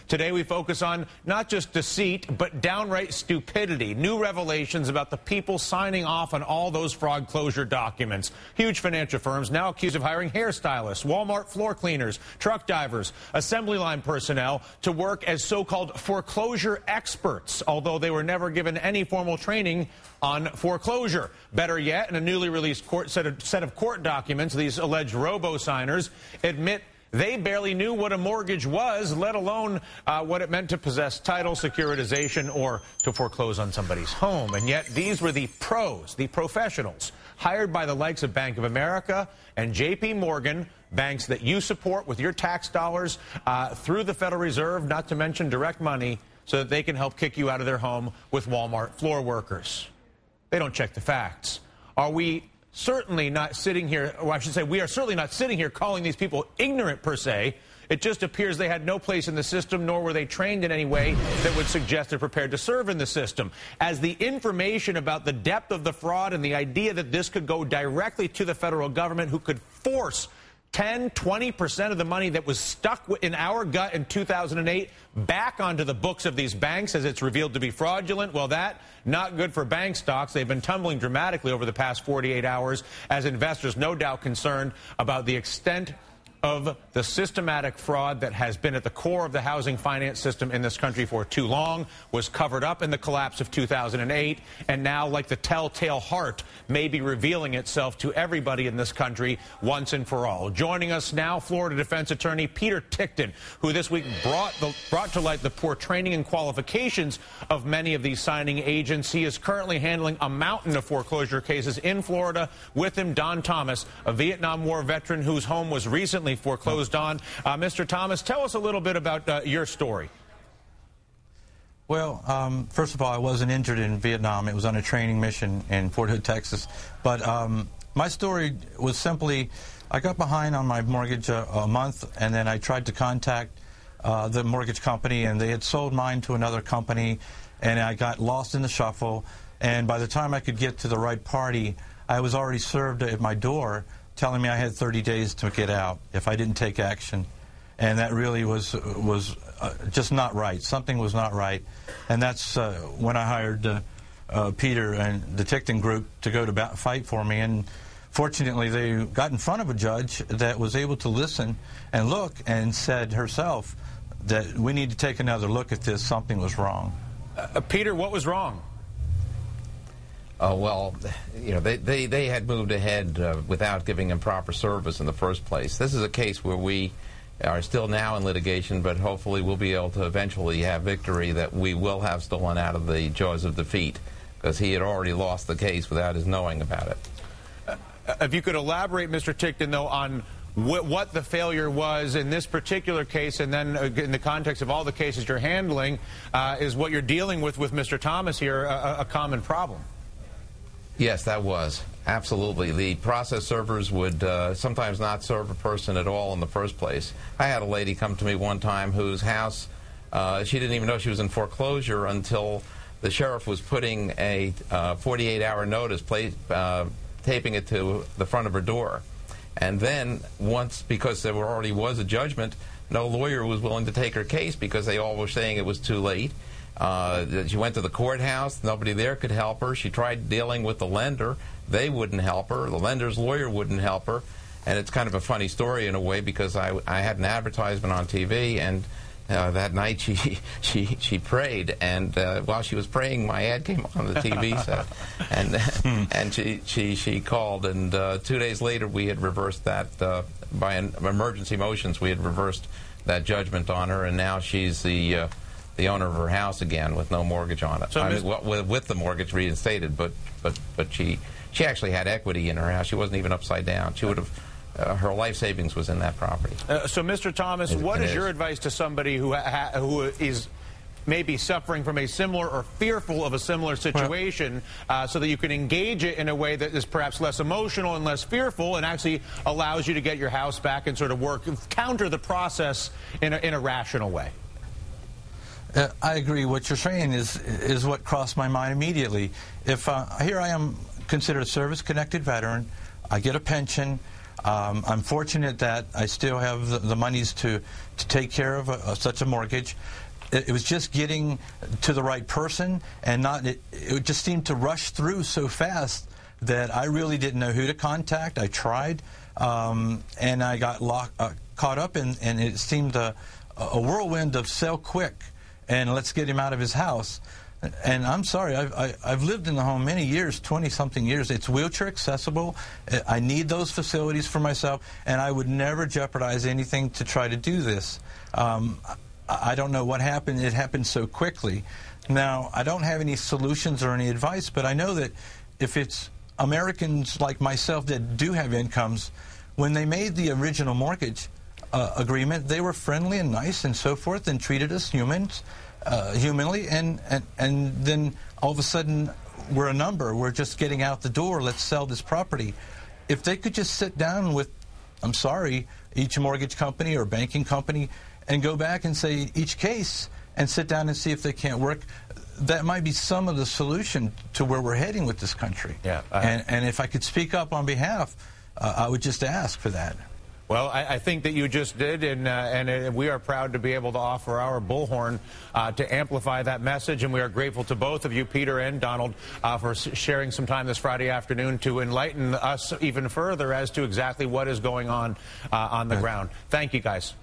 Today we focus on not just deceit, but downright stupidity. New revelations about the people signing off on all those fraud closure documents. Huge financial firms now accused of hiring hairstylists, Walmart floor cleaners, truck divers, assembly line personnel to work as so-called foreclosure experts, although they were never given any formal training on foreclosure. Better yet, in a newly released set of court documents, these alleged robo-signers admit they barely knew what a mortgage was, let alone what it meant to possess title, securitization, or to foreclose on somebody's home. And yet these were the pros, the professionals, hired by the likes of Bank of America and J.P. Morgan, banks that you support with your tax dollars through the Federal Reserve, not to mention direct money, so that they can help kick you out of their home with Walmart floor workers. They don't check the facts. Are we certainly not sitting here, or I should say we are certainly not sitting here calling these people ignorant per se. It just appears they had no place in the system, nor were they trained in any way that would suggest they're prepared to serve in the system. As the information about the depth of the fraud and the idea that this could go directly to the federal government, who could force 10, 20% of the money that was stuck in our gut in 2008 back onto the books of these banks as it's revealed to be fraudulent. Well, that not good for bank stocks. They've been tumbling dramatically over the past 48 hours as investors no doubt concerned about the extent of the systematic fraud that has been at the core of the housing finance system in this country for too long, was covered up in the collapse of 2008, and now, like the telltale heart, may be revealing itself to everybody in this country once and for all. Joining us now, Florida defense attorney Peter Ticktin, who this week brought to light the poor training and qualifications of many of these signing agents. He is currently handling a mountain of foreclosure cases in Florida. With him, Don Thomas, a Vietnam War veteran whose home was recently foreclosed on. Mr. Thomas, tell us a little bit about your story. Well, first of all, I wasn't injured in Vietnam. It was on a training mission in Fort Hood, Texas. But my story was simply, I got behind on my mortgage a month, and then I tried to contact the mortgage company, and they had sold mine to another company, and I got lost in the shuffle. And by the time I could get to the right party, I was already served at my door telling me I had 30 days to get out if I didn't take action. And that really was just not right. Something was not right. And that's when I hired Peter and the Ticktin Group to go to fight for me. And fortunately, they got in front of a judge that was able to listen and look, and said herself that we need to take another look at this. Something was wrong. Peter, what was wrong? Well, you know, they had moved ahead without giving him proper service in the first place. This is a case where we are still now in litigation, but hopefully we'll be able to eventually have victory that we will have stolen out of the jaws of defeat, because he had already lost the case without his knowing about it. If you could elaborate, Mr. Ticktin, though, on what the failure was in this particular case, and then in the context of all the cases you're handling, is what you're dealing with Mr. Thomas here a common problem? Yes, that was. Absolutely. The process servers would sometimes not serve a person at all in the first place. I had a lady come to me one time whose house, she didn't even know she was in foreclosure until the sheriff was putting a 48-hour notice, taping it to the front of her door. And then once, because there already was a judgment, no lawyer was willing to take her case because they all were saying it was too late. She went to the courthouse. Nobody there could help her. She tried dealing with the lender. They wouldn't help her. The lender's lawyer wouldn't help her. And it's kind of a funny story in a way, because I had an advertisement on TV, and that night she prayed, and while she was praying, my ad came on the TV set, and she called, and 2 days later we had reversed that by an emergency motions. We had reversed that judgment on her, and now she's the owner of her house again with no mortgage on it. So I mean, with the mortgage reinstated, but she actually had equity in her house. She wasn't even upside down. She would have. Her life savings was in that property. So, Mr. Thomas, what is your advice to somebody who is maybe suffering from a similar or fearful of a similar situation, so that you can engage it in a way that is perhaps less emotional and less fearful, and actually allows you to get your house back and sort of counter the process in a rational way? I agree. What you're saying is what crossed my mind immediately. If here I am, considered a service-connected veteran, I get a pension, I'm fortunate that I still have the monies to take care of such a mortgage. It was just getting to the right person, and it just seemed to rush through so fast that I really didn't know who to contact. I tried, and I got caught up in, and it seemed a whirlwind of sell quick, and let's get him out of his house. And I'm sorry, I've lived in the home many years, 20-something years. It's wheelchair accessible. I need those facilities for myself, and I would never jeopardize anything to try to do this. I don't know what happened. It happened so quickly. Now, I don't have any solutions or any advice, but I know that if it's Americans like myself that do have incomes, when they made the original mortgage agreement, they were friendly and nice and so forth and treated us humanly, and then all of a sudden we're a number. We're just getting out the door. Let's sell this property. If they could just sit down with, I'm sorry, each mortgage company or banking company and go back and say each case and sit down and see if they can't work, that might be some of the solution to where we're heading with this country. Yeah, and if I could speak up on behalf, I would just ask for that. Well, I think that you just did, and we are proud to be able to offer our bullhorn to amplify that message, and we are grateful to both of you, Peter and Donald, for sharing some time this Friday afternoon to enlighten us even further as to exactly what is going on the ground. Thank you, guys.